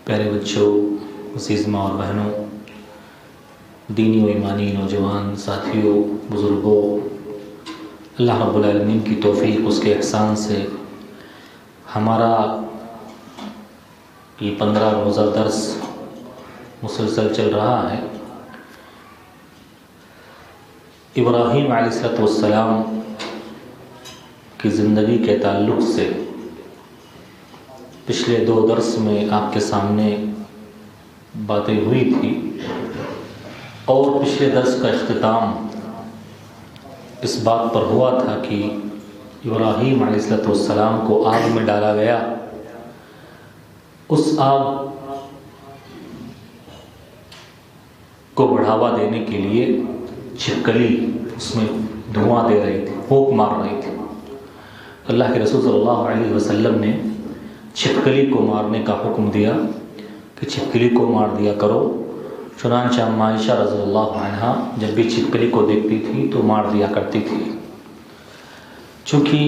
پیارے بچوں، عزیز ماں اور بہنوں، دینی و ایمانی نوجوان ساتھیوں، بزرگوں، اللہ رب العالمین کی توفیق، اس کے احسان سے ہمارا یہ 15 روزہ درس مسلسل چل رہا ہے۔ ابراہیم علیہ السلام کی زندگی کے تعلق سے پچھلے 2 درس میں آپ کے سامنے باتیں ہوئی تھی، اور پچھلے درس کا اختتام اس بات پر ہوا تھا کہ ابراہیم علیہ السلام کو آگ میں ڈالا گیا۔ اس آگ کو بڑھاوا دینے کے لیے چھپکلی اس میں دھواں دے رہی تھی، پھونک مار رہی تھی۔ اللہ کے رسول صلی اللہ علیہ وسلم نے چھپکلی کو مارنے کا حکم دیا کہ چھپکلی کو مار دیا کرو۔ چنانچہ اما عائشہ رضی اللہ عنہا جب بھی چھپکلی کو دیکھتی تھی تو مار دیا کرتی تھی۔ چونکہ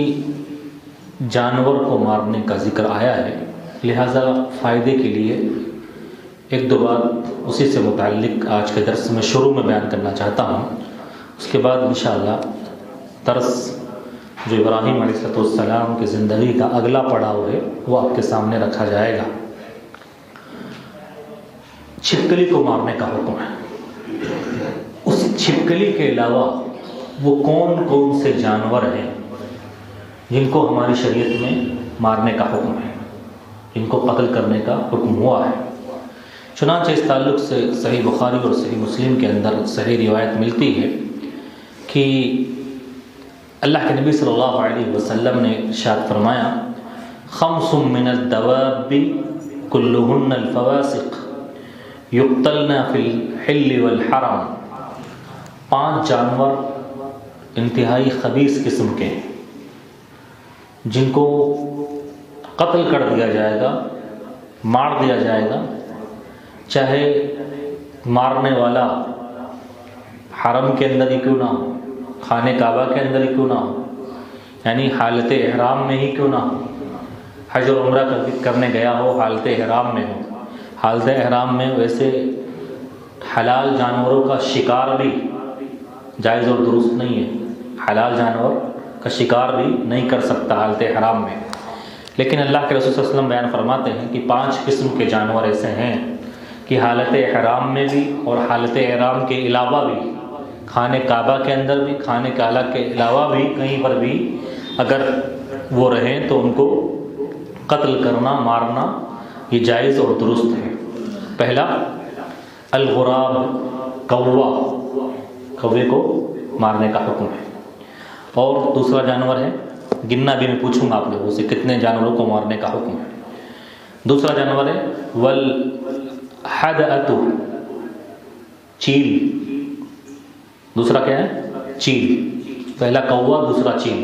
جانور کو مارنے کا ذکر آیا ہے، لہذا فائدے کے لیے 1-2 بات اسی سے متعلق آج کے درس میں شروع میں بیان کرنا چاہتا ہوں۔ اس کے بعد انشاءاللہ درس جو ابراہیم علیہ السلام کی زندگی کا اگلا پڑاؤ ہے وہ آپ کے سامنے رکھا جائے گا۔ چھپکلی کو مارنے کا حکم ہے۔ اس چھپکلی کے علاوہ وہ کون کون سے جانور ہیں جن کو ہماری شریعت میں مارنے کا حکم ہے، جن کو قتل کرنے کا حکم ہوا ہے؟ چنانچہ اس تعلق سے صحیح بخاری اور صحیح مسلم کے اندر صحیح روایت ملتی ہے کہ اللہ کے نبی صلی اللہ علیہ وسلم نے ارشاد فرمایا، 5 من الدواب كلهن الفواسق يقتلن في الحل والحرم۔ 5 جانور انتہائی خبیث قسم کے ہیں جن کو قتل کر دیا جائے گا، مار دیا جائے گا، چاہے مارنے والا حرم کے اندر ہی کیوں نہ ہو، خانہ کعبہ کے اندر ہی کیوں نہ ہو، یعنی حالت احرام میں ہی کیوں نہ ہو، حج اور عمرہ کرنے گیا ہو، حالت احرام میں ہو۔ حالت احرام میں ویسے حلال جانوروں کا شکار بھی جائز اور درست نہیں ہے، حلال جانور کا شکار بھی نہیں کر سکتا حالت احرام میں، لیکن اللہ کے رسول صلی اللہ علیہ وسلم بیان فرماتے ہیں کہ 5 قسم کے جانور ایسے ہیں کہ حالت احرام میں بھی اور حالت احرام کے علاوہ بھی، خانہ کعبہ کے اندر بھی، خانہ کعبہ کے علاوہ بھی کہیں پر بھی اگر وہ رہیں تو ان کو قتل کرنا، مارنا یہ جائز اور درست ہے۔ پہلا الغراب، کوا، کوے کو مارنے کا حکم ہے۔ اور دوسرا جانور ہے، گننا بھی میں پوچھوں گا آپ لوگوں سے کتنے جانوروں کو مارنے کا حکم ہے۔ دوسرا جانور ہے والحدأۃ، چیل۔ دوسرا کیا ہے؟ چیل۔ پہلا کوا، دوسرا چیل۔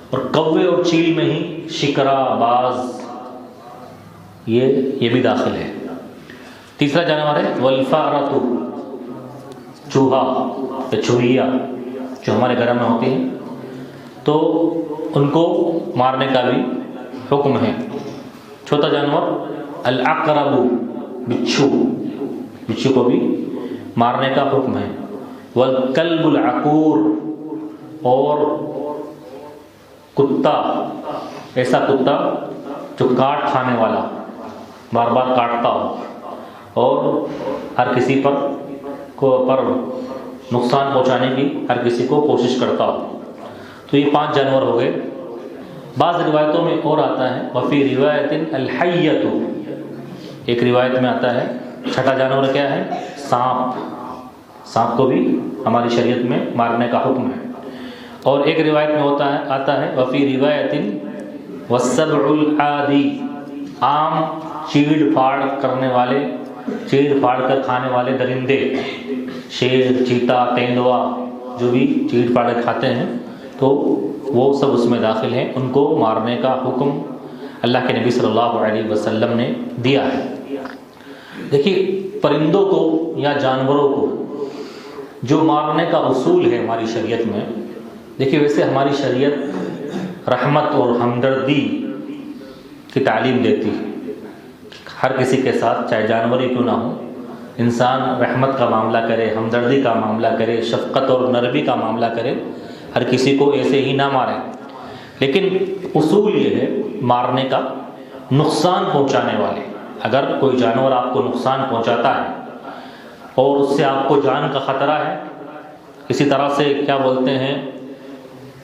اور کوے اور چیل میں ہی شکرا، باز، یہ بھی داخل ہے۔ تیسرا جانور ہے والفأرۃ، چوہا یا چوہیا جو ہمارے گھر میں ہوتی ہیں، تو ان کو مارنے کا بھی حکم ہے۔ چوتھا جانور العقرب، بچھو، بچھو کو بھی مارنے کا حکم ہے۔ والکلب العقور، اور کتا، ایسا کتا جو کاٹ کھانے والا، بار بار کاٹتا ہو اور ہر کسی پر نقصان پہنچانے کی ہر کسی کو کوشش کرتا ہو۔ تو یہ 5 جانور ہو گئے۔ بعض روایتوں میں اور آتا ہے وفی روایت الحیۃ، ایک روایت میں آتا ہے 6ٹھا جانور کیا ہے؟ سانپ۔ سانپ کو بھی ہماری شریعت میں مارنے کا حکم ہے۔ اور ایک روایت میں آتا ہے وفی روایت والسبع العادی، عام چیڑ پھاڑ کرنے والے، چیڑ پھاڑ کر کھانے والے درندے، شیر، چیتا، تیندوا، جو بھی چیڑ پھاڑ کھاتے ہیں تو وہ سب اس میں داخل ہیں، ان کو مارنے کا حکم اللہ کے نبی صلی اللہ علیہ وسلم نے دیا ہے۔ دیکھیے، پرندوں کو یا جانوروں کو جو مارنے کا اصول ہے ہماری شریعت میں، دیکھیے ویسے ہماری شریعت رحمت اور ہمدردی کی تعلیم دیتی ہے ہر کسی کے ساتھ چاہے جانور ہی کیوں نہ ہو، انسان رحمت کا معاملہ کرے، ہمدردی کا معاملہ کرے، شفقت اور نرمی کا معاملہ کرے، ہر کسی کو ایسے ہی نہ مارے۔ لیکن اصول یہ ہے مارنے کا، نقصان پہنچانے والے، اگر کوئی جانور آپ کو نقصان پہنچاتا ہے اور اس سے آپ کو جان کا خطرہ ہے، اسی طرح سے کیا بولتے ہیں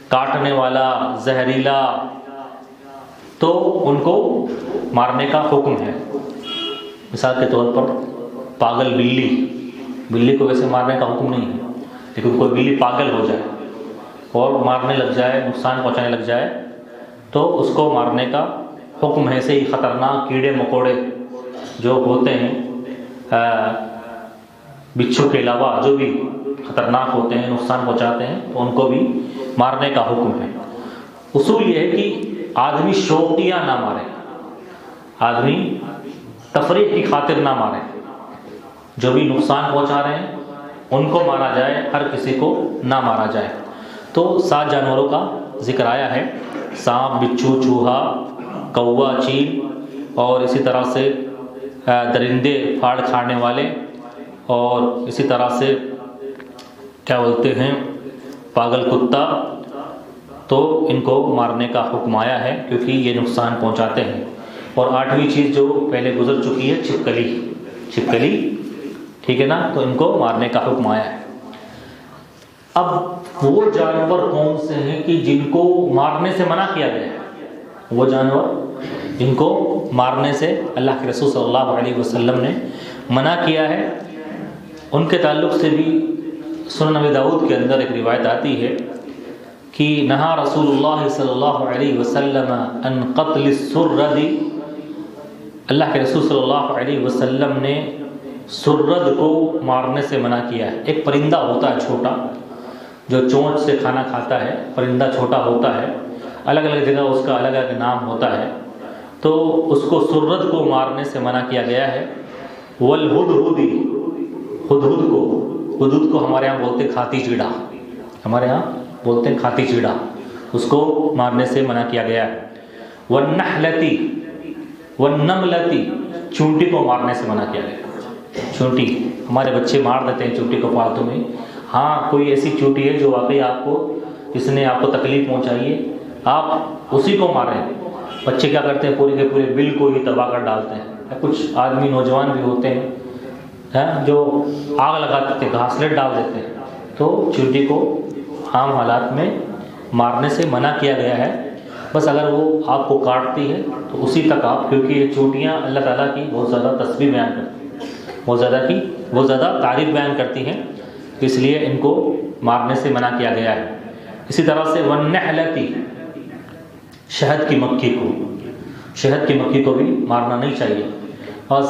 کاٹنے والا، زہریلا، تو ان کو مارنے کا حکم ہے۔ مثال کے طور پر پاگل بلی کو ویسے مارنے کا حکم نہیں ہے، لیکن کوئی بلی پاگل ہو جائے اور مارنے لگ جائے، نقصان پہنچانے لگ جائے، تو اس کو مارنے کا حکم ہے۔ ایسے ہی خطرناک کیڑے مکوڑے جو ہوتے ہیں، بچھو کے علاوہ جو بھی خطرناک ہوتے ہیں، نقصان پہنچاتے ہیں، تو ان کو بھی مارنے کا حکم ہے۔ اصول یہ ہے کہ آدمی شوقیہ نہ مارے، آدمی تفریح کی خاطر نہ مارے، جو بھی نقصان پہنچا رہے ہیں ان کو مارا جائے، ہر کسی کو نہ مارا جائے۔ تو 7 جانوروں کا ذکر آیا ہے، سانپ، بچھو، چوہا، کوا، چیل، اور اسی طرح سے درندے، پھاڑ کھانے والے، اور اسی طرح سے کیا بولتے ہیں پاگل کتا، تو ان کو مارنے کا حکم آیا ہے کیونکہ یہ نقصان پہنچاتے ہیں۔ اور 8ویں چیز جو پہلے گزر چکی ہے، چھپکلی، ٹھیک ہے نا، تو ان کو مارنے کا حکم آیا ہے۔ اب وہ جانور کون سے ہیں کہ جن کو مارنے سے منع کیا گیا ہے؟ وہ جانور جن کو مارنے سے اللہ کے رسول صلی اللہ علیہ وسلم نے منع کیا ہے، ان کے تعلق سے بھی سنن نبی داؤد کے اندر ایک روایت آتی ہے کہ نہا رسول اللہ صلی اللہ علیہ وسلم ان قتل السرد، اللہ کے رسول صلی اللہ علیہ وسلم نے سرد کو مارنے سے منع کیا ہے۔ ایک پرندہ ہوتا ہے چھوٹا، جو چونچ سے کھانا کھاتا ہے، پرندہ چھوٹا ہوتا ہے، الگ الگ جگہ اس کا الگ الگ نام ہوتا ہے، تو اس کو سرد کو مارنے سے منع کیا گیا ہے۔ والہدہد، ہدہد کو ہمارے یہاں بولتے ہیں کھاتی چیڑا، ہمارے یہاں بولتے ہیں کھاتی چیڑا، اس کو مارنے سے منع کیا گیا ہے۔ والنحلتی، والنملتی، چونٹی کو مارنے سے منع کیا گیا۔ چونٹی، ہمارے بچے مار دیتے ہیں چونٹی کو پالتو میں۔ ہاں کوئی ایسی چونٹی ہے جو واقعی آپ کو، جس نے آپ کو تکلیف پہنچائی ہے، آپ اسی کو ماریں۔ بچے کیا کرتے ہیں، پورے کے پورے بل کو ہی تباہ کر ڈالتے ہیں۔ کچھ آدمی نوجوان بھی ہوتے ہیں جو آگ لگا دیتے ہیں، گھاسلیٹ ڈال دیتے ہیں۔ تو چونٹی کو عام حالات میں مارنے سے منع کیا گیا ہے، بس اگر وہ آپ کو کاٹتی ہے تو اسی تک آپ، کیونکہ یہ چونٹیاں اللہ تعالیٰ کی بہت زیادہ تسبیح بیان کرتی ہیں، بہت زیادہ تعریف بیان کرتی ہیں، اس لیے ان کو مارنے سے منع کیا گیا ہے۔ اسی طرح سے والنحلتی، شہد کی مکھی کو بھی مارنا نہیں چاہیے۔ بس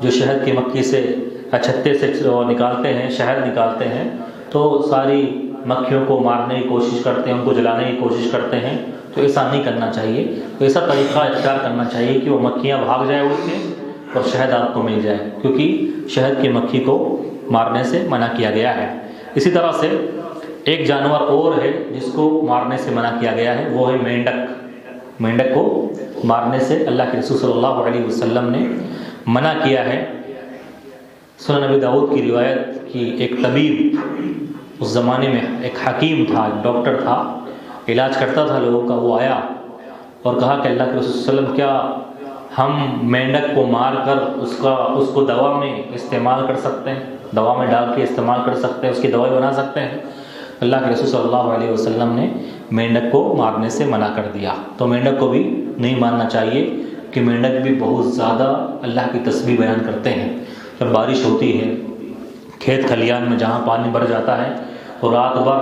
جو شہد کی مکھی سے چھتے سے نکالتے ہیں، شہد نکالتے ہیں، تو ساری مکھیوں کو مارنے کی کوشش کرتے ہیں، ان کو جلانے کی کوشش کرتے ہیں، تو ایسا نہیں کرنا چاہیے۔ تو ایسا طریقہ اختیار کرنا چاہیے کہ وہ مکھیاں بھاگ جائیں اڑ کے اور شہد آپ کو مل جائے، کیونکہ شہد کی مکھی کو مارنے سے منع کیا گیا ہے۔ اسی طرح سے ایک جانور اور ہے جس کو مارنے سے منع کیا گیا ہے، وہ ہے مینڈک کو مارنے سے اللہ کے رسول صلی اللہ علیہ وسلم نے منع کیا ہے۔ سنن نبی داؤد کی روایت کی ایک طبیب، اس زمانے میں ایک حکیم تھا، ایک ڈاکٹر تھا، علاج کرتا تھا لوگوں کا، وہ آیا اور کہا کہ اللہ کے رسول صلی اللہ علیہ وسلم کیا ہم مینڈک کو مار کر اس کو دوا میں استعمال کر سکتے ہیں، دوا میں ڈال کے استعمال کر سکتے ہیں، اس کی دوائی بنا سکتے ہیں؟ اللہ کے رسول صلی اللہ علیہ وسلم نے مینڈک کو مارنے سے منع کر دیا۔ تو مینڈک کو بھی نہیں مارنا چاہیے کہ مینڈک بھی بہت زیادہ اللہ کی تسبیح بیان کرتے ہیں۔ جب بارش ہوتی ہے کھیت کھلیان میں جہاں پانی بھر جاتا ہے تو رات بھر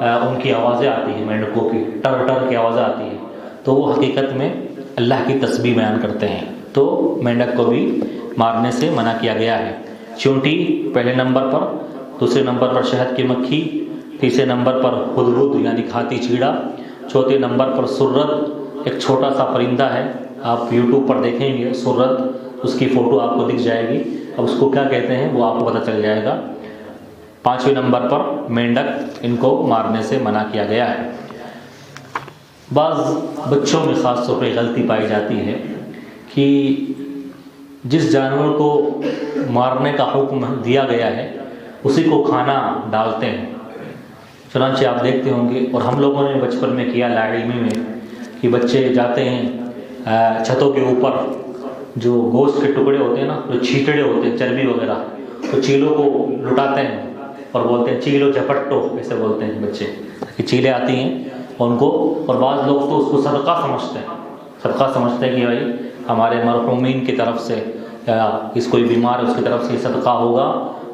ان کی آوازیں آتی ہیں، مینڈکوں کی ٹر ٹر کی آوازیں آتی ہیں، تو وہ حقیقت میں اللہ کی تسبیح بیان کرتے ہیں۔ تو مینڈک کو بھی مارنے سے منع کیا گیا ہے۔ چونٹی پہلے نمبر پر، دوسرے نمبر پر شہد کی مکھی، تیسرے نمبر پر ہدہد یعنی کھاتی چیڑا، چوتھے نمبر پر سرد، ایک چھوٹا سا پرندہ ہے، آپ یوٹیوب پر دیکھیں گے سرد، اس کی فوٹو آپ کو دکھ جائے گی، اب اس کو کیا کہتے ہیں وہ آپ کو پتہ چل جائے گا۔ پانچویں نمبر پر مینڈک، ان کو مارنے سے منع کیا گیا ہے۔ بعض بچوں میں خاص طور پہ غلطی پائی جاتی ہے کہ جس جانور کو مارنے کا حکم دیا گیا ہے اسی کو کھانا ڈالتے ہیں۔ چنانچہ آپ دیکھتے ہوں گے، اور ہم لوگوں نے بچپن میں کیا لاعلمی میں، کہ بچے جاتے ہیں چھتوں کے اوپر، جو گوشت کے ٹکڑے ہوتے ہیں نا، جو چھیٹڑے ہوتے ہیں چربی وغیرہ، تو چیلوں کو لٹاتے ہیں اور بولتے ہیں چیلو جھپٹو، ایسے بولتے ہیں بچے کہ چیلیں آتی ہیں اور ان کو، اور بعض لوگ تو اس کو صدقہ سمجھتے ہیں کہ بھائی ہمارے مرحومین کی طرف سے، یا اس کوئی بیمار ہے اس کی طرف سے صدقہ ہوگا،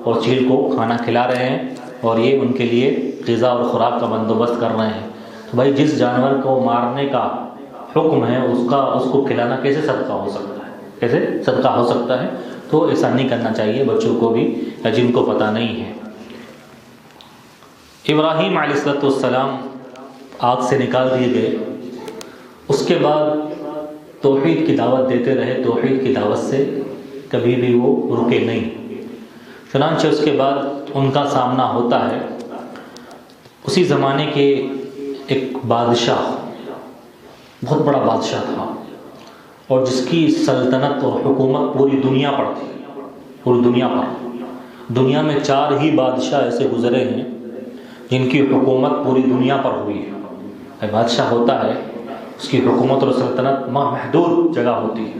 اور چیل کو کھانا کھلا رہے ہیں اور یہ ان کے لیے غذا اور خوراک کا بندوبست کر رہے ہیں۔ تو بھائی جس جانور کو مارنے کا حکم ہے اس کو کھلانا کیسے صدقہ ہو سکتا ہے؟ کیسے صدقہ ہو سکتا ہے؟ تو ایسا نہیں کرنا چاہیے بچوں کو بھی، یا جن کو پتہ نہیں ہے۔ ابراہیم علیہ السلام آگ سے نکال دیے گئے، اس کے بعد توحید کی دعوت دیتے رہے، توحید کی دعوت سے کبھی بھی وہ رکے نہیں۔ چنانچہ اس کے بعد ان کا سامنا ہوتا ہے اسی زمانے کے ایک بادشاہ، بہت بڑا بادشاہ تھا، اور جس کی سلطنت اور حکومت پوری دنیا پر تھی، پوری دنیا پر۔ دنیا میں 4 ہی بادشاہ ایسے گزرے ہیں جن کی حکومت پوری دنیا پر ہوئی ہے۔ بادشاہ ہوتا ہے، اس کی حکومت اور سلطنت محدود جگہ ہوتی ہے،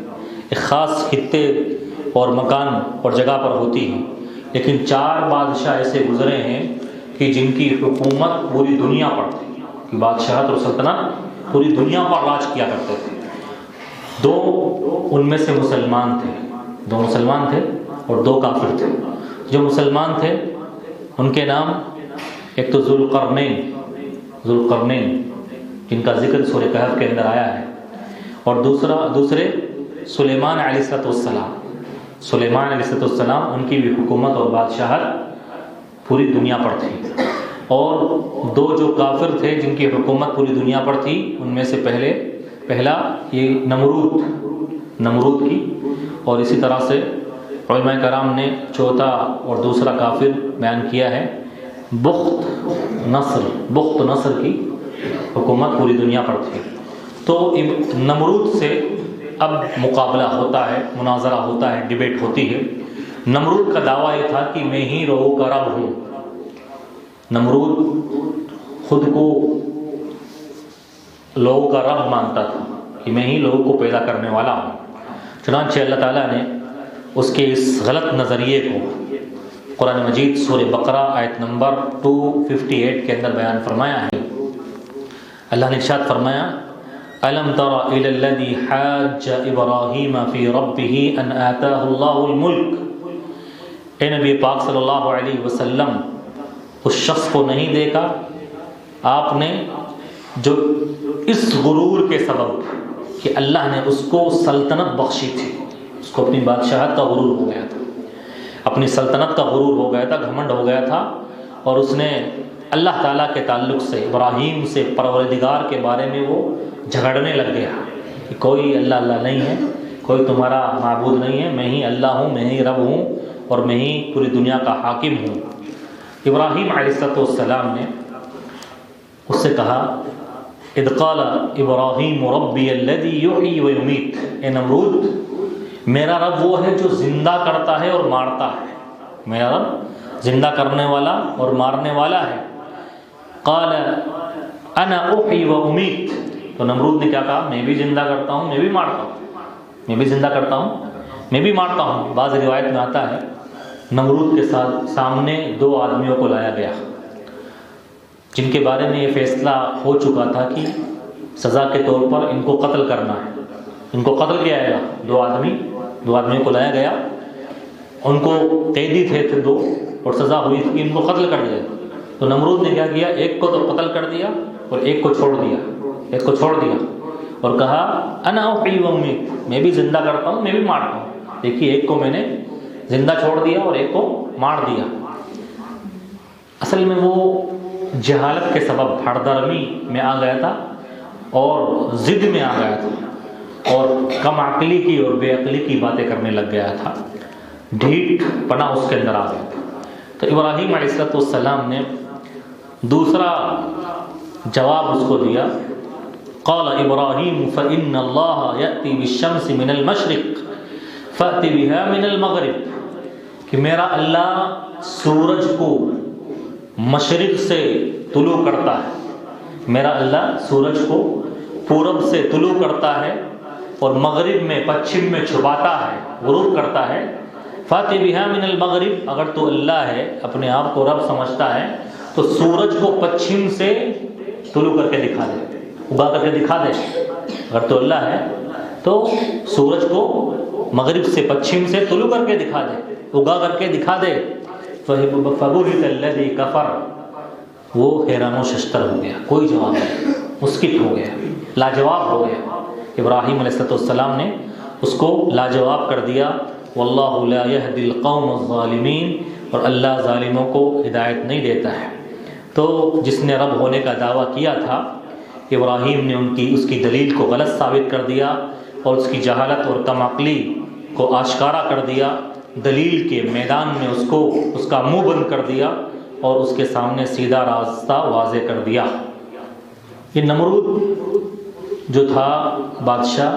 ایک خاص خطے اور مکان اور جگہ پر ہوتی ہے، لیکن 4 بادشاہ ایسے گزرے ہیں کہ جن کی حکومت پوری دنیا پر تھی، کہ بادشاہت اور سلطنت پوری دنیا پر راج کیا کرتے تھے۔ 2 ان میں سے مسلمان تھے، 2 مسلمان تھے اور 2 کافر تھے۔ جو مسلمان تھے ان کے نام، ایک تو ذوالقرنین جن کا ذکر سورہ کہف کے اندر آیا ہے، اور دوسرے سلیمان علیہ السلام۔ سلیمان علیہ السلام، ان کی بھی حکومت اور بادشاہت پوری دنیا پر تھی۔ اور 2 جو کافر تھے جن کی حکومت پوری دنیا پر تھی، ان میں سے پہلا یہ نمرود کی، اور اسی طرح سے علماء کرام نے چوتھا اور دوسرا کافر بیان کیا ہے، بخت نصر کی حکومت پوری دنیا پر تھی۔ تو نمرود سے اب مقابلہ ہوتا ہے، مناظرہ ہوتا ہے، ڈیبیٹ ہوتی ہے۔ نمرود کا دعویٰ یہ تھا کہ میں ہی لوگوں کا رب ہوں۔ نمرود خود کو لوگوں کا رب مانتا تھا کہ میں ہی لوگوں کو پیدا کرنے والا ہوں۔ چنانچہ اللہ تعالیٰ نے اس کے اس غلط نظریے کو قرآن مجید سورہ بقرہ آیت نمبر 258 کے اندر بیان فرمایا ہے۔ اللہ نے ارشاد فرمایا، أَلَمْ تَرَ إِلَى الَّذِي حَاجَّ إِبْرَاهِيمَ فِي رَبِّهِ أَنْ آتَاهُ اللَّهُ الْمُلْكَ۔ اے نبی پاک صلی اللہ علیہ وسلم، اس شخص کو نہیں دیکھا آپ نے جو اس غرور کے سبب کہ اللہ نے اس کو سلطنت بخشی تھی، اس کو اپنی بادشاہت کا غرور ہو گیا تھا، اپنی سلطنت کا غرور ہو گیا تھا، گھمنڈ ہو گیا تھا، اور اس نے اللہ تعالیٰ کے تعلق سے، ابراہیم سے، پروردگار کے بارے میں وہ جھگڑنے لگ گیا کہ کوئی اللہ نہیں ہے، کوئی تمہارا معبود نہیں ہے، میں ہی اللہ ہوں، میں ہی رب ہوں، اور میں ہی پوری دنیا کا حاکم ہوں۔ ابراہیم علیہ السلام نے اس سے کہا، اذ قال ابراہیم ربی الذی یحیی و یمیت، اے نمرود میرا رب وہ ہے جو زندہ کرتا ہے اور مارتا ہے، میرا رب زندہ کرنے والا اور مارنے والا ہے۔ قال انا احیی و امیت، تو نمرود نے کیا کہا، میں بھی زندہ کرتا ہوں، میں بھی مارتا ہوں، میں بھی زندہ کرتا ہوں، میں بھی مارتا ہوں۔ بعض روایت میں آتا ہے نمرود کے سامنے 2 آدمیوں کو لایا گیا جن کے بارے میں یہ فیصلہ ہو چکا تھا کہ سزا کے طور پر ان کو قتل کرنا ہے، ان کو قتل کیا جائے گا۔ 2 آدمیوں کو لایا گیا، ان کو قیدی تھے 2، اور سزا ہوئی تھی کہ ان کو قتل کر دیا۔ تو نمرود نے کیا کیا، ایک کو تو قتل کر دیا اور ایک کو چھوڑ دیا، اور کہا انا احیی و امیت، میں بھی زندہ کرتا ہوں، میں بھی مارتا ہوں۔ دیکھیے ایک کو میں نے زندہ چھوڑ دیا اور ایک کو مار دیا۔ اصل میں وہ جہالت کے سبب ہڑ درمی میں آ گیا تھا اور ضد میں آ گیا تھا، اور کم عقلی کی اور بے عقلی کی باتیں کرنے لگ گیا تھا، ڈھیٹ پنا اس کے اندر آ گیا تھا۔ تو ابراہیم علیہ السلام نے دوسرا جواب اس کو دیا، قال ابراہیم فإن اللہ یأتی بالشمس من المشرق فأتی بہا من المغرب، کہ میرا اللہ سورج کو مشرق سے طلوع کرتا ہے، میرا اللہ سورج کو پورب سے طلوع کرتا ہے اور مغرب میں پچھم میں چھپاتا ہے، غروب کرتا ہے۔ فاتی بہا من المغرب، اگر تو اللہ ہے، اپنے آپ کو رب سمجھتا ہے، تو سورج کو پچھم سے طلوع کر کے دکھا دے، اگا کر کے دکھا دے۔ اگر تو اللہ ہے تو سورج کو مغرب سے پچھم سے طلوع کر کے دکھا دے، اگا کر کے دکھا دے۔ فَبُهِتَ الَّذِي كَفَرَ، وہ حیران و ششتر ہو گیا، کوئی جواب نہیں، مسکت ہو گیا، لاجواب ہو گیا۔ ابراہیم علیہ السلام نے اس کو لاجواب کر دیا۔ واللہ لا يهدي القوم الظالمین، اور اللہ ظالموں کو ہدایت نہیں دیتا ہے۔ تو جس نے رب ہونے کا دعویٰ کیا تھا، ابراہیم نے اس کی دلیل کو غلط ثابت کر دیا اور اس کی جہالت اور کم عقلی کو آشکارا کر دیا، دلیل کے میدان میں اس کا منہ بند کر دیا اور اس کے سامنے سیدھا راستہ واضح کر دیا۔ یہ نمرود جو تھا بادشاہ،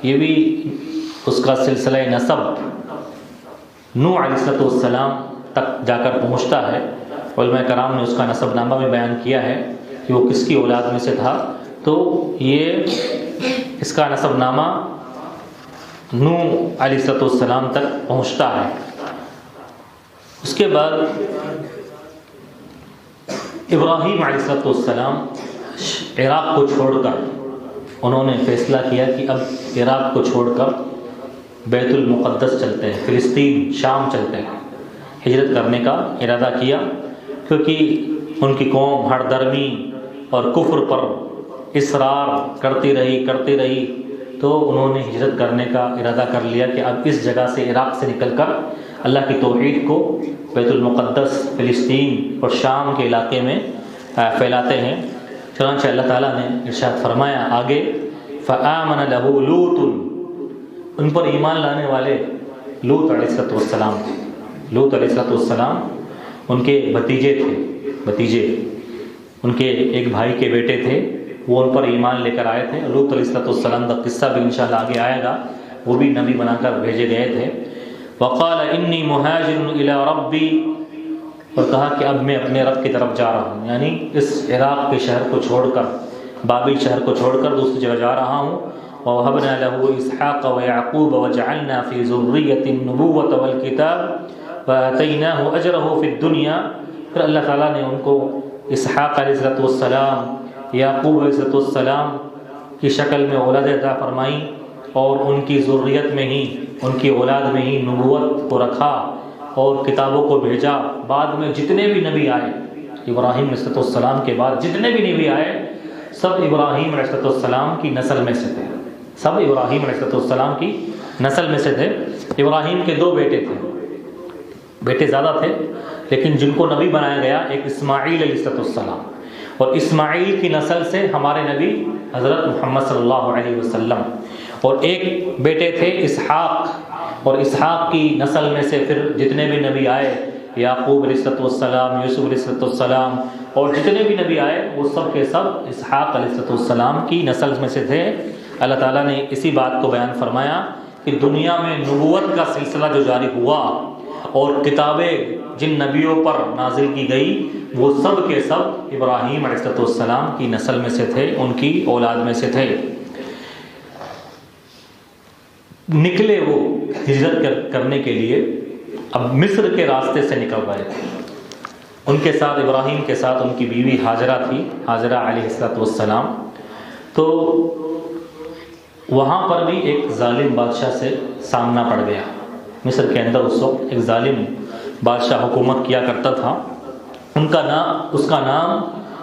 یہ بھی اس کا سلسلہ نسب نوح علیہ السلام تک جا کر پہنچتا ہے۔ علماء کرام نے اس کا نسب نامہ میں بیان کیا ہے کہ وہ کس کی اولاد میں سے تھا، تو یہ اس کا نسب نامہ نوح علیہ السلام تک پہنچتا ہے۔ اس کے بعد ابراہیم علیہ السلام عراق کو چھوڑ کر انہوں نے فیصلہ کیا کہ اب عراق کو چھوڑ کر بیت المقدس چلتے ہیں، فلسطین شام چلتے ہیں، ہجرت کرنے کا ارادہ کیا، کیونکہ ان کی قوم ہر درمی اور کفر پر اصرار کرتی رہی، تو انہوں نے ہجرت کرنے کا ارادہ کر لیا کہ اب اس جگہ سے، عراق سے نکل کر اللہ کی توحید کو بیت المقدس، فلسطین اور شام کے علاقے میں پھیلاتے ہیں۔ چنانچہ اللہ تعالیٰ نے ارشاد فرمایا آگے، فآمن لہ لوط، ان پر ایمان لانے والے لوط علیہ السلام تھے۔ لوط علیہ السلام ان کے بھتیجے تھے، ان کے ایک بھائی کے بیٹے تھے، وہ ان پر ایمان لے کر آئے تھے۔ لوط علیہ السلام کا قصہ بھی انشاءاللہ آگے آئے گا، وہ بھی نبی بنا کر بھیجے گئے تھے۔ وقال انی مہاجر الی ربی، اور کہا کہ اب میں اپنے رب کی طرف جا رہا ہوں، یعنی اس عراق کے شہر کو چھوڑ کر، بابل شہر کو چھوڑ کر دوسری جگہ جا رہا ہوں۔ وَوَهَبْنَا لَهُ إِسْحَاقَ وَيَعْقُوبَ وَجَعَلْنَا فِي ذُرِّيَّةِ النُّبُوَّةَ وَالْكِتَابَ وَآتَيْنَاهُ أَجْرَهُ فِي الدُّنْيَا، پھر اللہ تعالیٰ نے ان کو اسحاق علیہ السلام، یعقوب علیہ السلام کی شکل میں اولاد عطا فرمائی، اور ان کی ذریت میں ہی، ان کی اولاد میں ہی نبوت کو رکھا اور کتابوں کو بھیجا۔ بعد میں جتنے بھی نبی آئے، ابراہیم علیہ السلام کے بعد جتنے بھی نبی آئے، سب ابراہیم علیہ السلام کی نسل میں سے تھے، سب ابراہیم علیہ السلام کی نسل میں سے تھے۔ ابراہیم کے 2 بیٹے تھے، بیٹے زیادہ تھے، لیکن جن کو نبی بنایا گیا، ایک اسماعیل علیہ السلام، اور اسماعیل کی نسل سے ہمارے نبی حضرت محمد صلی اللہ علیہ وسلم، اور ایک بیٹے تھے اسحاق، اور اسحاق کی نسل میں سے پھر جتنے بھی نبی آئے، یعقوب علیہ السلام، یوسف علیہ السلام، اور جتنے بھی نبی آئے وہ سب کے سب اسحاق علیہ السلام کی نسل میں سے تھے۔ اللہ تعالیٰ نے اسی بات کو بیان فرمایا کہ دنیا میں نبوت کا سلسلہ جو جاری ہوا اور کتابیں جن نبیوں پر نازل کی گئی، وہ سب کے سب ابراہیم علیہ السلام کی نسل میں سے تھے، ان کی اولاد میں سے تھے۔ نکلے وہ ہجرت کرنے کے لیے، اب مصر کے راستے سے نکل رہے تھے۔ ان کے ساتھ، ابراہیم کے ساتھ، ان کی بیوی ہاجرہ تھی، ہاجرہ علیہ السلام۔ تو وہاں پر بھی ایک ظالم بادشاہ سے سامنا پڑ گیا۔ مصر کے اندر اس وقت ایک ظالم بادشاہ حکومت کیا کرتا تھا، اس کا نام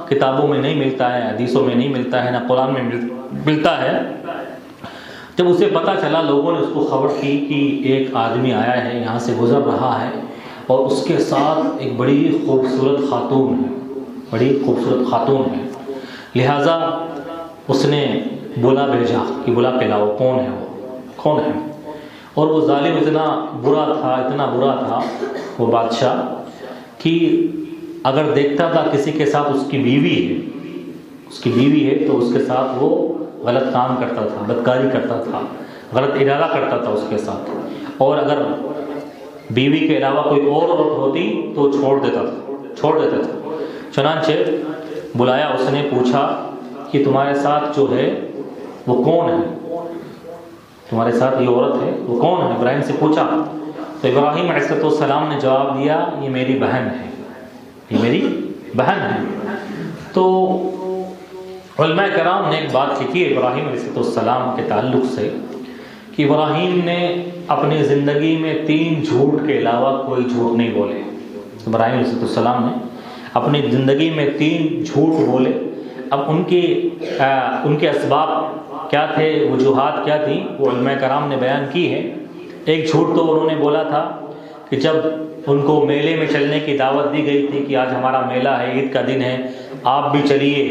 کتابوں میں نہیں ملتا ہے، حدیثوں میں نہیں ملتا ہے، نہ قرآن میں ملتا ہے۔ جب اسے پتہ چلا، لوگوں نے اس کو خبر کی کہ ایک آدمی آیا ہے، یہاں سے گزر رہا ہے، اور اس کے ساتھ ایک بڑی خوبصورت خاتون ہے، لہٰذا اس نے بھیجا کہ بلا کے لاؤ، کون ہے۔ اور وہ ظالم اتنا برا تھا وہ بادشاہ، کہ اگر دیکھتا تھا کسی کے ساتھ اس کی بیوی ہے تو اس کے ساتھ وہ غلط کام کرتا تھا، بدکاری کرتا تھا، غلط ارادہ کرتا تھا اس کے ساتھ۔ اور اگر بیوی کے علاوہ کوئی اور عورت ہوتی تو چھوڑ دیتا تھا۔ چنانچہ بلایا، اس نے پوچھا کہ تمہارے ساتھ جو ہے وہ کون ہے، تمہارے ساتھ یہ عورت ہے وہ کون ہے؟ ابراہیم سے پوچھا تو ابراہیم علیہ السلام نے جواب دیا، یہ میری بہن ہے، یہ میری بہن ہے۔ تو علماء کرام نے ایک بات لکھی ہے ابراہیم علیہ السلام کے تعلق سے کہ ابراہیم نے اپنی زندگی میں 3 جھوٹ کے علاوہ کوئی جھوٹ نہیں بولے۔ ابراہیم علیہ السلام نے اپنی زندگی میں 3 جھوٹ بولے۔ اب ان کے اسباب کیا تھے، وجوہات کیا تھیں، وہ علماء کرام نے بیان کی ہے۔ ایک جھوٹ تو انہوں نے بولا تھا کہ جب ان کو میلے میں چلنے کی دعوت دی گئی تھی کہ آج ہمارا میلہ ہے، عید کا دن ہے، آپ بھی چلیے،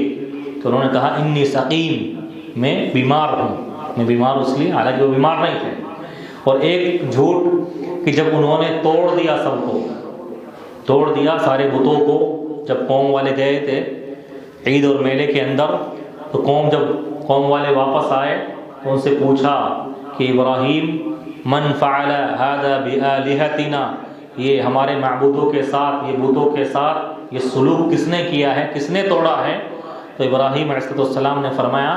تو انہوں نے کہا انی سقیم، میں بیمار ہوں، میں بیمار اس لیے، حالانکہ وہ بیمار نہیں تھے۔ اور ایک جھوٹ کہ جب انہوں نے توڑ دیا، سب کو توڑ دیا، سارے بتوں کو، جب قوم والے گئے تھے عید اور میلے کے اندر، تو جب قوم والے واپس آئے تو ان سے پوچھا کہ ابراہیم من فعل هذا بآلهتنا، یہ ہمارے معبودوں کے ساتھ، یہ بتوں کے ساتھ یہ سلوک کس نے کیا ہے، کس نے توڑا ہے؟ تو ابراہیم علیہ السلام نے فرمایا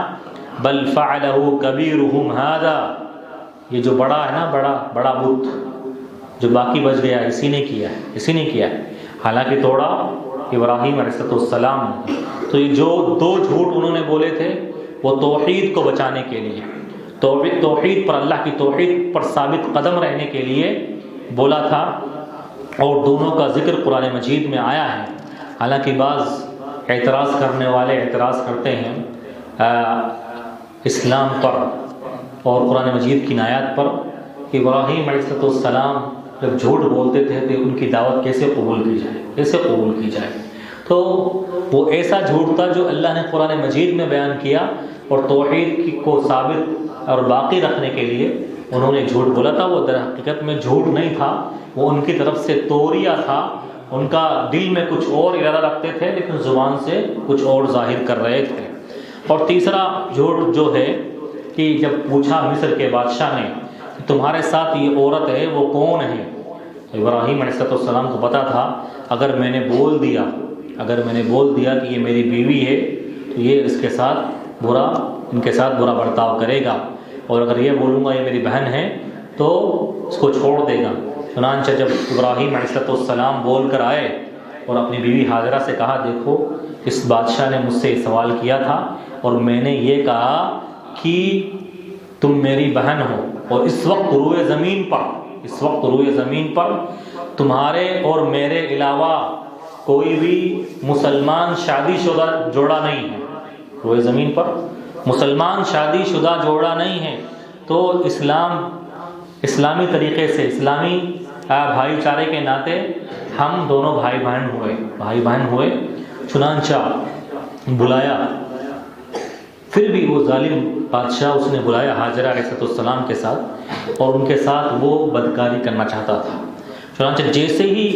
بل فعلہ کبیرہم ھذا، یہ جو بڑا ہے نا، بڑا بت جو باقی بچ گیا، اسی نے کیا ہے، حالانکہ توڑا ابراہیم علیہ السلام نے۔ تو یہ جو 2 جھوٹ انہوں نے بولے تھے وہ توحید کو بچانے کے لیے، توحید پر، اللہ کی توحید پر ثابت قدم رہنے کے لیے بولا تھا، اور دونوں کا ذکر قرآن مجید میں آیا ہے۔ حالانکہ بعض اعتراض کرنے والے اعتراض کرتے ہیں اسلام پر اور قرآن مجید کی آیات پر کہ ابراہیم علیہ السلام جب جھوٹ بولتے تھے تو ان کی دعوت کیسے قبول کی جائے، تو وہ ایسا جھوٹ تھا جو اللہ نے قرآن مجید میں بیان کیا، اور توحید کو ثابت اور باقی رکھنے کے لیے انہوں نے جھوٹ بولا تھا۔ وہ در حقیقت میں جھوٹ نہیں تھا، وہ ان کی طرف سے توریہ تھا، ان کا دل میں کچھ اور ارادہ رکھتے تھے لیکن زبان سے کچھ اور ظاہر کر رہے تھے۔ اور تیسرا جھوٹ جو ہے کہ جب پوچھا مصر کے بادشاہ نے کہ تمہارے ساتھ یہ عورت ہے وہ کون ہے، ابراہیم علیہ السلام کو پتا تھا اگر میں نے بول دیا کہ یہ میری بیوی ہے تو یہ ان کے ساتھ برا برتاؤ کرے گا، اور اگر یہ بولوں گا یہ میری بہن ہے تو اس کو چھوڑ دے گا۔ چنانچہ جب ابراہیم علیہ السلام بول کر آئے اور اپنی بیوی ہاجرہ سے کہا دیکھو اس بادشاہ نے مجھ سے سوال کیا تھا اور میں نے یہ کہا کہ تم میری بہن ہو، اور اس وقت روئے زمین پر تمہارے اور میرے علاوہ کوئی بھی مسلمان شادی شدہ جوڑا نہیں ہے، روئے زمین پر مسلمان شادی شدہ جوڑا نہیں ہے۔ تو اسلامی طریقے سے، اسلامی بھائی چارے کے ناطے ہم دونوں بھائی بہن ہوئے۔ چنانچہ بلایا، پھر بھی وہ ظالم بادشاہ اس نے بلایا ہاجرہ علیہ السلام کے ساتھ، اور ان کے ساتھ وہ بدکاری کرنا چاہتا تھا۔ چنانچہ جیسے ہی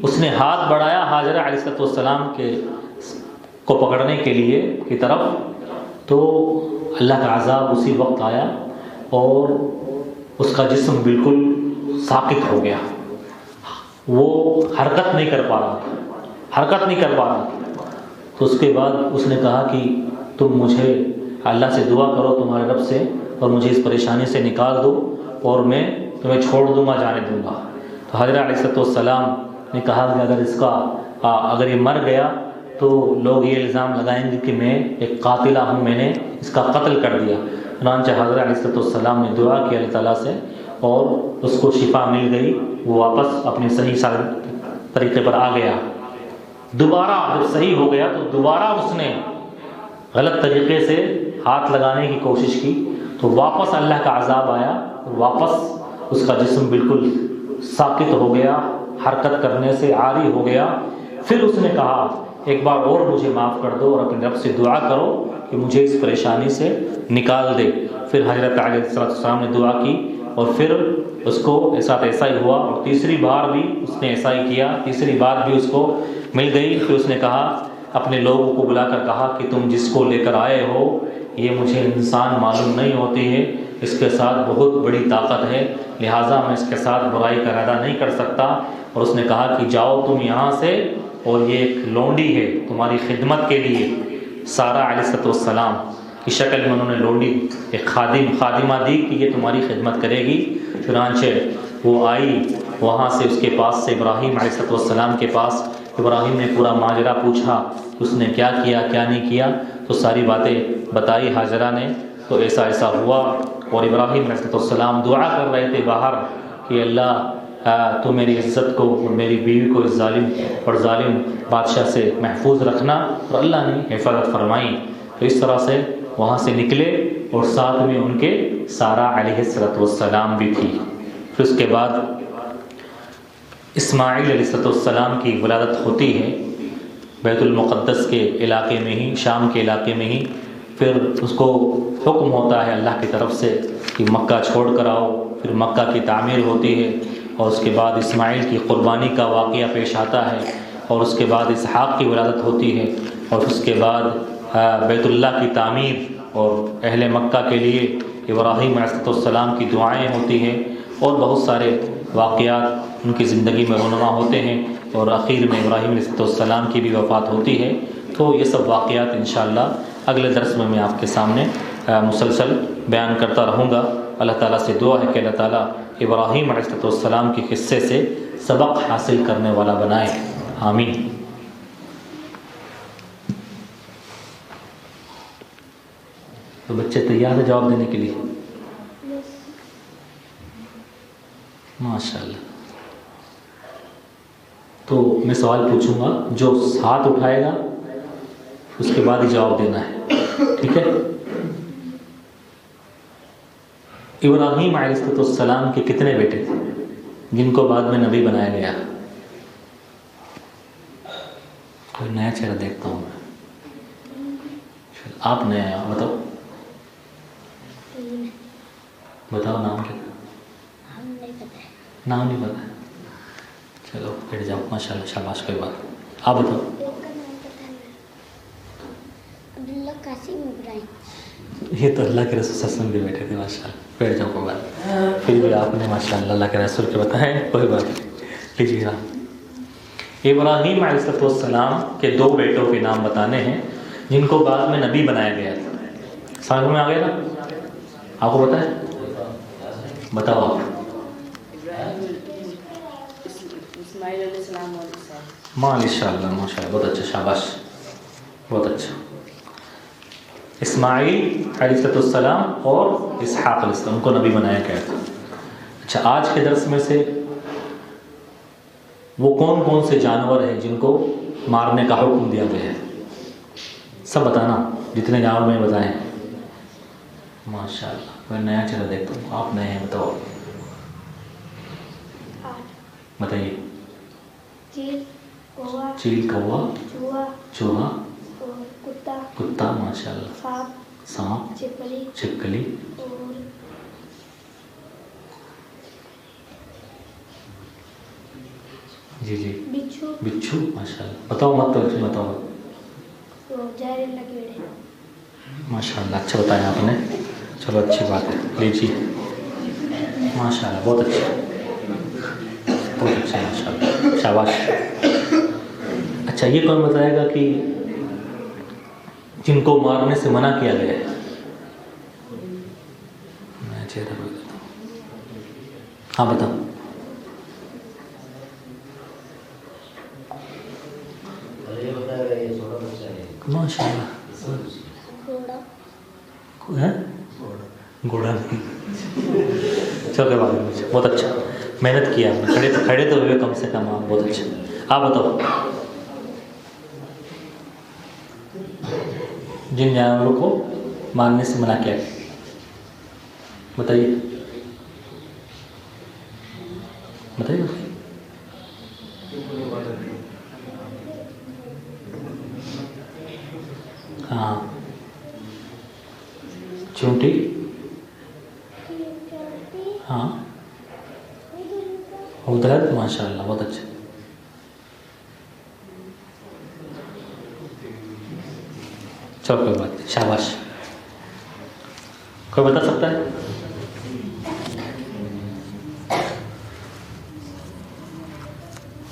اس نے ہاتھ بڑھایا ہاجرہ علیہ السلام کو پکڑنے کے لیے کی طرف، تو اللہ کا عذاب اسی وقت آیا اور اس کا جسم بالکل ساقط ہو گیا، وہ حرکت نہیں کر پا رہا تھا۔ تو اس کے بعد اس نے کہا کہ تم مجھے اللہ سے دعا کرو تمہارے رب سے، اور مجھے اس پریشانی سے نکال دو اور میں تمہیں چھوڑ دوں گا، جانے دوں گا۔ تو حضرت علیہ السلام نے کہا کہ اگر یہ مر گیا تو لوگ یہ الزام لگائیں گے کہ میں ایک قاتلہ ہوں، میں نے اس کا قتل کر دیا۔ چنانچہ حضرت علیہ السلام نے دعا کی اللہ تعالیٰ سے اور اس کو شفا مل گئی، وہ واپس اپنے صحیح طریقے پر آ گیا۔ دوبارہ جب صحیح ہو گیا تو دوبارہ اس نے غلط طریقے سے ہاتھ لگانے کی کوشش کی، تو واپس اللہ کا عذاب آیا، واپس اس کا جسم بالکل ساقط ہو گیا، حرکت کرنے سے عاری ہو گیا۔ پھر اس نے کہا ایک بار اور مجھے معاف کر دو اور اپنے رب سے دعا کرو کہ مجھے اس پریشانی سے نکال دے۔ پھر حضرت علیہ السلام نے دعا کی اور پھر اس کو ساتھ ایسا ہی ہوا، اور تیسری بار بھی اس نے ایسا ہی کیا، تیسری بات بھی اس کو مل گئی۔ پھر اس نے کہا، اپنے لوگوں کو بلا کر کہا کہ تم جس کو لے کر آئے ہو یہ مجھے انسان معلوم نہیں ہوتی ہے، اس کے ساتھ بہت بڑی طاقت ہے، لہٰذا میں اس کے ساتھ برائی کا ارادہ نہیں کر سکتا۔ اور اس نے کہا کہ جاؤ تم یہاں سے، اور یہ ایک لونڈی ہے تمہاری خدمت کے لیے۔ سارہ علیہ السلام کی شکل میں انہوں نے لونڈی ایک خادمہ دی کہ یہ تمہاری خدمت کرے گی۔ چنانچہ وہ آئی وہاں سے، اس کے پاس سے ابراہیم علیہ السلام کے پاس۔ ابراہیم نے پورا ماجرا پوچھا، اس نے کیا کیا کیا نہیں کیا، تو ساری باتیں بتائی ہاجرہ نے، تو ایسا ایسا ہوا۔ اور ابراہیم علیہ السلام دعا کر رہے تھے باہر کہ اللہ تو میری عزت کو اور میری بیوی کو اس ظالم بادشاہ سے محفوظ رکھنا، اور اللہ نے حفاظت فرمائی۔ تو اس طرح سے وہاں سے نکلے، اور ساتھ میں ان کے سارہ علیہ السلام بھی تھی۔ پھر اس کے بعد اسماعیل علیہ السلام کی ولادت ہوتی ہے بیت المقدس کے علاقے میں ہی، شام کے علاقے میں ہی۔ پھر اس کو حکم ہوتا ہے اللہ کی طرف سے کہ مکہ چھوڑ کر آؤ، پھر مکہ کی تعمیر ہوتی ہے، اور اس کے بعد اسماعیل کی قربانی کا واقعہ پیش آتا ہے، اور اس کے بعد اسحاق کی ولادت ہوتی ہے، اور اس کے بعد بیت اللہ کی تعمیر اور اہل مکہ کے لیے ابراہیم علیہ السلام کی دعائیں ہوتی ہیں، اور بہت سارے واقعات ان کی زندگی میں رونما ہوتے ہیں، اور آخر میں ابراہیم علیہ السلام کی بھی وفات ہوتی ہے۔ تو یہ سب واقعات انشاءاللہ اگلے درس میں آپ کے سامنے مسلسل بیان کرتا رہوں گا۔ اللہ تعالیٰ سے دعا ہے کہ اللہ تعالیٰ ابراہیم علیہ السلام کے قصے سے سبق حاصل کرنے والا بنائے، آمین۔ تو بچے تیار ہیں جواب دینے کے لیے؟ ماشاءاللہ۔ تو میں سوال پوچھوں گا، جو ہاتھ اٹھائے گا اس کے بعد ہی جواب دینا ہے، ٹھیک ہے؟ ابراہیم علیہ السلام کے کتنے بیٹے تھے جن کو بعد میں نبی بنایا گیا؟ کوئی نیا چہرہ دیکھتا ہوں میں، آپ نیا بتاؤ، بتاؤ نام کیا؟ نام نہیں پتا؟ چلو بیٹھ جاؤ، ماشاء اللہ، شاباش، کوئی بات۔ آپ بتاؤ۔ یہ تو اللہ کے رسول صلی اللہ علیہ وسلم بھی بیٹھے تھے، ماشاء اللہ، بیٹھ جاؤ، کوئی بات۔ پھر بھی آپ نے ماشاء اللہ اللہ کے رسول کے بتائیں، کوئی بات نہیں، لیجیے آپ۔ ابراہیم علیہ السلام کے 2 بیٹوں کے نام بتانے ہیں جن کو بعد میں نبی بنایا گیا تھا۔ سمجھ میں آ گیا نا؟ آپ کو پتہ ہے؟ بتاؤ آپ۔ ماشاء اللہ ماشاء اللہ، بہت اچھا، شاباش، بہت اچھا۔ اسماعیل علیہ السلام اور اسحاق علیہ السلام کو نبی بنایا گیا تھا۔ اچھا، آج کے درس میں سے وہ کون کون سے جانور ہیں جن کو مارنے کا حکم دیا گیا ہے؟ سب بتانا، جتنے جانور میں بتائیں۔ ماشاء اللہ، میں نیا چہرہ دیکھتا ہوں، آپ نئے ہیں، بتاؤ، بتائیے۔ چیل، کوا، چوہا، کتا، ماشاء اللہ، سانپ، چھپکلی، جی جی، بچھو، ماشاء اللہ، بتاؤ مت، تو بتاؤ، ماشاء اللہ، اچھا بتایا آپ نے، چلو اچھی بات ہے، لیجیے، ماشاء اللہ، بہت اچھا، بہت اچھا، ماشاء اللہ، شاباش۔ اچھا، یہ کون بتائے گا کہ جن کو مارنے سے منع کیا گیا ہے؟ میں چہرہ بول دیتا ہوں، ہاں بتاؤ۔ ماشاء اللہ، گھوڑا نہیں، چلو بات نہیں، بہت اچھا، محنت کیا آپ نے، کھڑے تو ہوئے کم سے کم آپ، بہت اچھا۔ آپ بتاؤ، جن جانوروں کو مارنے سے منع کیا گیا، بتائیے، بتائیے۔ ہاں، چونٹی، ہاں، ادرک، ماشاء اللہ، بہت اچھا۔ چلو کوئی بات نہیں، شاباش۔ کوئی بتا سکتا ہے؟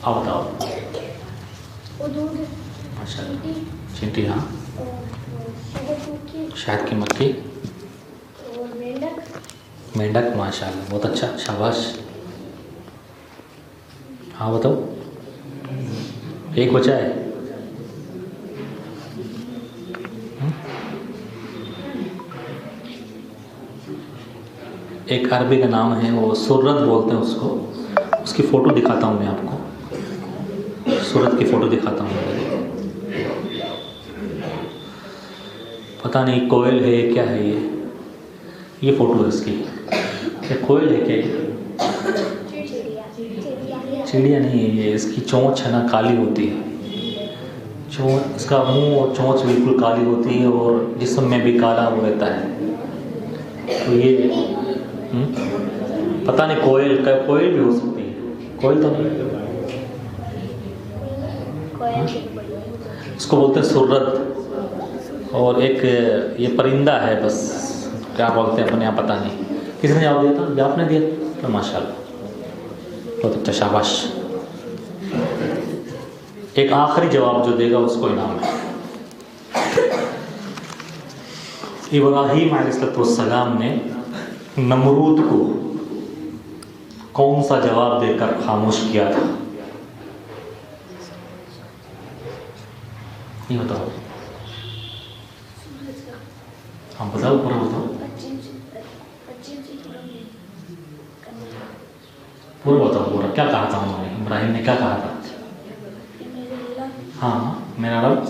آپ بتاؤ. ماشاء اللہ. چینٹی. ہاں. شہد کی مکھی. مینڈک. ماشاء اللہ بہت اچھا، شاباش. ہاں بتاؤ. ایک بچا ہے. ایک عربی کا نام ہے، وہ سرت بولتے ہیں اس کو. اس کی فوٹو دکھاتا ہوں میں آپ کو. سورت کی فوٹو دکھاتا ہوں. پتہ نہیں کوئل ہے کیا ہے یہ فوٹو ہے اس کی. یہ کوئل ہے کیا؟ چڑیا نہیں ہے یہ. اس کی چونچ ہے نا کالی ہوتی ہے. چونچ، اس کا منہ اور چونچ بالکل کالی ہوتی ہے اور جسم میں بھی کالا ہو رہتا ہے. تو یہ پتہ نہیں کوئل کا، کوئل بھی ہو سکتی ہے. کوئل تو نہیں. اس کو بولتے ہیں سرت. اور ایک یہ پرندہ ہے، بس کیا بولتے ہیں اپنے یہاں پتہ نہیں. کس نے جواب دیا تھا؟ جو آپ نے دیا تو ماشاء اللہ بہت اچھا، شاباش. ایک آخری جواب جو دے گا اس کو انعام ہے. ابراہیم علیہ السلام نے نمرود کو کون سا جواب دے کر خاموش کیا تھا؟ یہ بتاؤ. ہم بتاؤ، پورا بتاؤ، پورا بتاؤ. پورا کیا کہا تھا انہوں نے؟ ابراہیم نے کیا کہا تھا؟ ہاں میرا رب.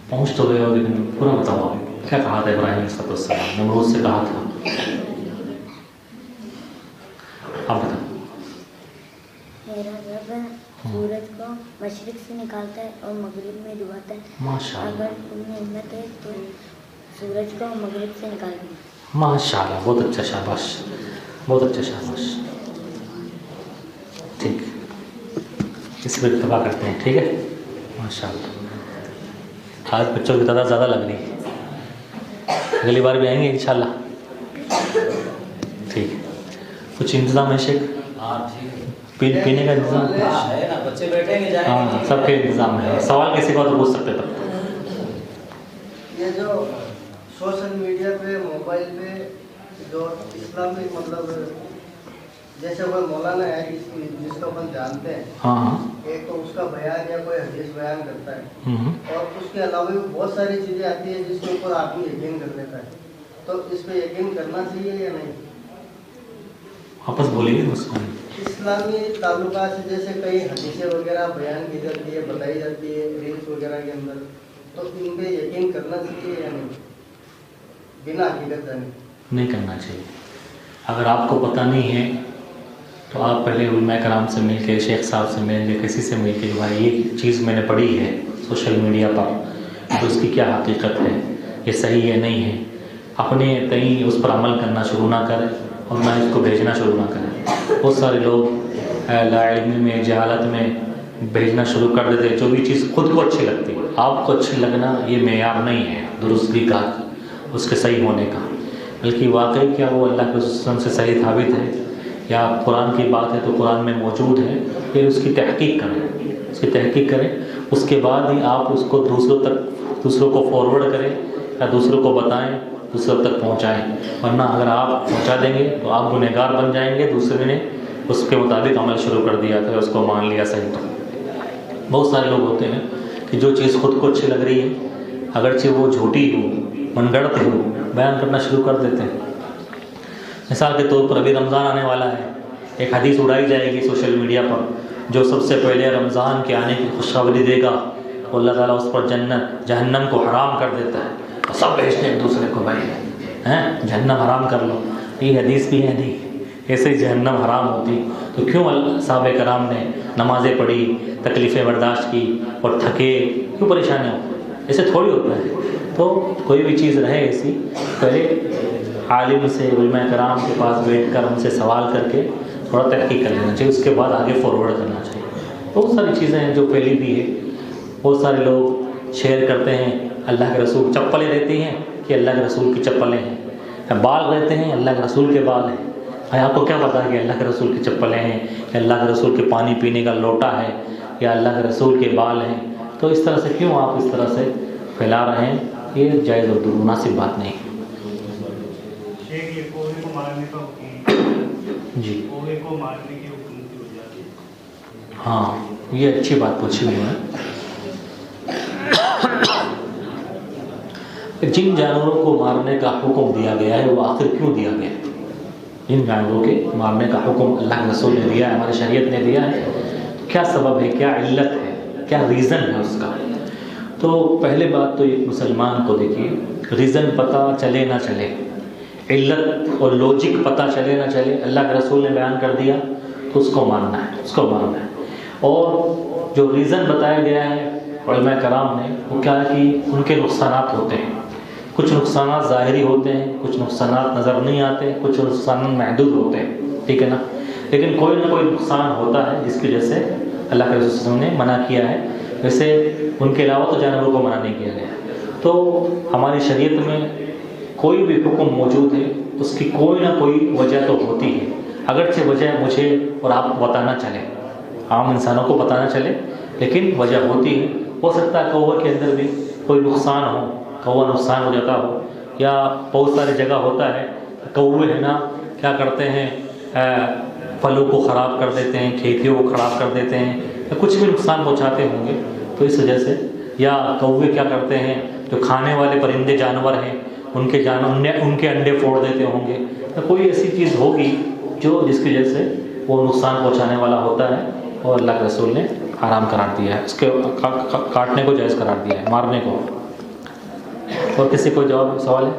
پہنچ تو گئے ہو لیکن پورا بتاؤ کیا کہا تھا ابراہیم علیہ السلام؟ نمرود سے کہا تھا. آپ بتاؤ. میرا رب سورج کو مشرق سے نکالتا ہے اور مغرب میں ڈباتا ہے. ماشاء اللہ. اگر تم میں ہمت ہے تو سورج کو مغرب سے نکال دیں. ماشاء اللہ بہت اچھا، شاباش، بہت اچھا، شاباش. ٹھیک، اس پہ اتفاق کرتے ہیں. ٹھیک ہے، ماشاء اللہ. آج بچوں کی تعداد زیادہ لگ رہی ہے. اگلی بار بھی آئیں گے انشاءاللہ. ٹھیک ہے. کچھ انتظام ہے شیخ؟ پینے کا انتظام ہے نا، بچے بیٹھیں گے، ہاں سب کے انتظام ہے. سوال کسی کو تو پوچھ سکتے تھے. یہ جو سوشل میڈیا پہ، موبائل پہ جو اسلامی مطلب جیسے کوئی مولانا ہے جس کو اپن جانتے ہیں، ہاں ہاں، ایک تو اس کا بیان یا کوئی حدیث بیان کرتا ہے، اور اس کے علاوہ بھی بہت ساری چیزیں آتی ہیں جس کے اوپر آدمی یقین کر لیتا ہے. تو اس پہ یقین کرنا چاہیے یا نہیں؟ واپس بولیے. اسلامی تعلقات سے جیسے کئی حدیثیں وغیرہ بیان کی جاتی ہے، بتائی جاتی ہے ریلس وغیرہ کے اندر، تو ان پہ یقین کرنا چاہیے یا نہیں بنا حقیقت جانے؟ نہیں کرنا چاہیے. اگر آپ کو پتہ نہیں ہے تو آپ پہلے علماء کرام سے مل کے، شیخ صاحب سے مل کے، کسی سے مل کے، بھائی یہ چیز میں نے پڑھی ہے سوشل میڈیا پر، تو اس کی کیا حقیقت ہے، یہ صحیح ہے نہیں ہے. اپنے کہیں اس پر عمل کرنا شروع نہ کریں اور نہ اس کو بھیجنا شروع نہ کریں. بہت سارے لوگ لا علمی میں، جہالت میں بھیجنا شروع کر دیتے. جو بھی چیز خود کو اچھی لگتی ہے، آپ کو اچھی لگنا یہ معیار نہیں ہے درستگی کا، اس کے صحیح ہونے کا. بلکہ واقعی کیا وہ اللہ کے رسول سے صحیح ثابت ہے یا قرآن کی بات ہے تو قرآن میں موجود ہے، پھر اس کی تحقیق کریں. اس کی تحقیق کریں، اس کے بعد ہی آپ اس کو دوسروں کو فارورڈ کریں یا دوسروں کو بتائیں، دوسروں تک پہنچائیں. ورنہ اگر آپ پہنچا دیں گے تو آپ گنہگار بن جائیں گے. دوسرے نے اس کے مطابق عمل شروع کر دیا تھا، اس کو مان لیا صحیح. تو بہت سارے لوگ ہوتے ہیں کہ جو چیز خود کو اچھی لگ رہی ہے، اگرچہ وہ جھوٹی ہو، من گڑت ہو، بیان کرنا شروع کر دیتے ہیں. مثال کے طور پر ابھی رمضان آنے والا ہے، ایک حدیث اڑائی جائے گی سوشل میڈیا پر، جو سب سے پہلے رمضان کے آنے کی خوشخبری دے گا وہ اللہ تعالیٰ اس پر جہنم کو حرام کر دیتا ہے. اور سب بھیجتے ہیں ایک دوسرے کو، بھائی جہنم حرام کر لو. یہ حدیث بھی ہے نہیں. ایسے ہی جہنم حرام ہوتی تو کیوں صحابہ کرام نے نمازیں پڑھی، تکلیفیں برداشت کی اور تھکے، کیوں پریشانی ہو؟ ایسے تھوڑی ہوتا ہے. تو کوئی بھی چیز رہے ایسی، پہلے عالم سے، علماء کرام کے پاس بیٹھ کر ان سے سوال کر کے تھوڑا تحقیق کر لینا چاہیے، اس کے بعد آگے فارورڈ کرنا چاہیے. بہت ساری چیزیں ہیں جو پہلی بھی ہے. بہت سارے لوگ شیئر کرتے ہیں اللہ کے رسول چپلیں رہتی ہیں کہ اللہ کے رسول کی چپلیں ہیں، بال رہتے ہیں اللہ کے رسول کے بال ہیں، آپ کو کیا پتا کہ اللہ کے رسول کی چپلیں ہیں یا اللہ کے رسول کے پانی پینے کا لوٹا ہے یا اللہ کے رسول کے بال ہیں؟ تو اس طرح سے کیوں آپ اس طرح سے پھیلا رہے ہیں؟ یہ جائز اور مناسب بات نہیں۔ یہ کوے کو مارنے کا حکم، جی کوے کو مارنے کی حکم کی وجہ سے، ہاں یہ اچھی بات پوچھی ہوئی ہے۔ جن جانوروں کو مارنے کا حکم دیا گیا ہے وہ آخر کیوں دیا گیا ہے؟ جن جانوروں کے مارنے کا حکم اللہ کے رسول نے دیا ہے، ہماری شریعت نے دیا ہے، کیا سبب ہے، کیا علت ہے، کیا ریزن ہے اس کا؟ تو پہلے بات تو ایک مسلمان کو دیکھیے، ریزن پتہ چلے نہ چلے، علت اور لوجک پتہ چلے نہ چلے، اللہ کے رسول نے بیان کر دیا تو اس کو ماننا ہے، اس کو ماننا ہے۔ اور جو ریزن بتایا گیا ہے علماء کرام نے، وہ کیا ہے کہ ان کے نقصانات ہوتے ہیں، کچھ نقصانات ظاہری ہوتے ہیں، کچھ نقصانات نظر نہیں آتے، کچھ نقصانات محدود ہوتے ہیں، ٹھیک ہے نا، لیکن کوئی نہ کوئی نقصان ہوتا ہے جس کی وجہ سے اللہ کے رسول صلی اللہ علیہ وسلم نے منع کیا ہے۔ ویسے ان کے علاوہ تو جانوروں کو منع نہیں کیا گیا ہے۔ تو ہماری شریعت میں کوئی بھی حکم موجود ہے اس کی کوئی نہ کوئی وجہ تو ہوتی ہے، اگرچہ وجہ مجھے اور آپ کو بتانا چلے، عام انسانوں کو بتانا چلے، لیکن وجہ ہوتی ہے۔ ہو سکتا ہے کوے کے اندر بھی کوئی نقصان ہو، کوا نقصان ہو جاتا ہو، یا بہت ساری جگہ ہوتا ہے کوے ہے نا کیا کرتے ہیں، پھلوں کو خراب کر دیتے ہیں، کھیتیوں کو خراب کر دیتے ہیں، یا کچھ بھی نقصان پہنچاتے ہوں گے، تو اس وجہ سے، یا کوے کیا کرتے ہیں جو کھانے والے پرندے جانور ہیں ان کے انڈے پھوڑ دیتے ہوں گے، تو کوئی ایسی چیز ہوگی جو جس کی وجہ سے وہ نقصان پہنچانے والا ہوتا ہے، اور اللہ کے رسول نے حرام قرار دیا ہے، اس کے کاٹنے کو جائز قرار دیا ہے، مارنے کو۔ اور کسی کو جواب سوال ہے؟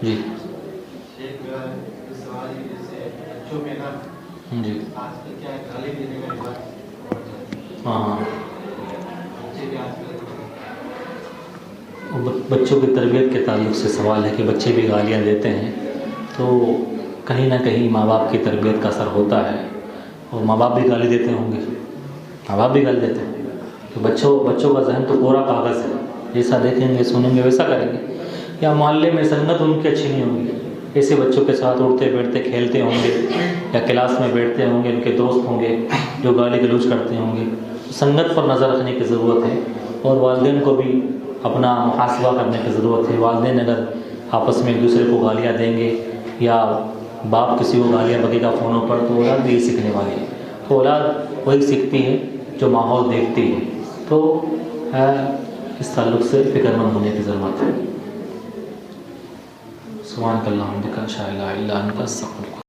جی جی ہاں، بچوں کی تربیت کے تعلق سے سوال ہے کہ بچے بھی گالیاں دیتے ہیں، تو کہیں نہ کہیں ماں باپ کی تربیت کا اثر ہوتا ہے، اور ماں باپ بھی گالی دیتے ہوں گے، ماں باپ بھی گالی دیتے ہیں، تو بچوں کا ذہن تو پورا کاغذ ہے، جیسا دیکھیں گے سنیں گے ویسا کریں گے، یا محلے میں سنگت ان کی اچھی نہیں ہوگی، ایسے بچوں کے ساتھ اٹھتے بیٹھتے کھیلتے ہوں گے، یا کلاس میں بیٹھتے ہوں گے، ان کے دوست ہوں گے جو گالی گلوچ کرتے ہوں گے، سنگت پر نظر رکھنے کی ضرورت ہے، اور والدین کو بھی اپنا محاسبہ کرنے کی ضرورت ہے۔ والدین اگر آپس میں ایک دوسرے کو گالیاں دیں گے، یا باپ کسی کو گالیاں بگے گا فونوں پر، تو اولاد بھی یہی سیکھنے والی ہے، تو اولاد وہی سیکھتی ہے جو ماحول دیکھتی ہے، تو اس تعلق سے فکر مند ہونے کی ضرورت ہے۔ سبحانک اللہم و بحمدک، اشہد ان لا الہ الا انت، استغفرک۔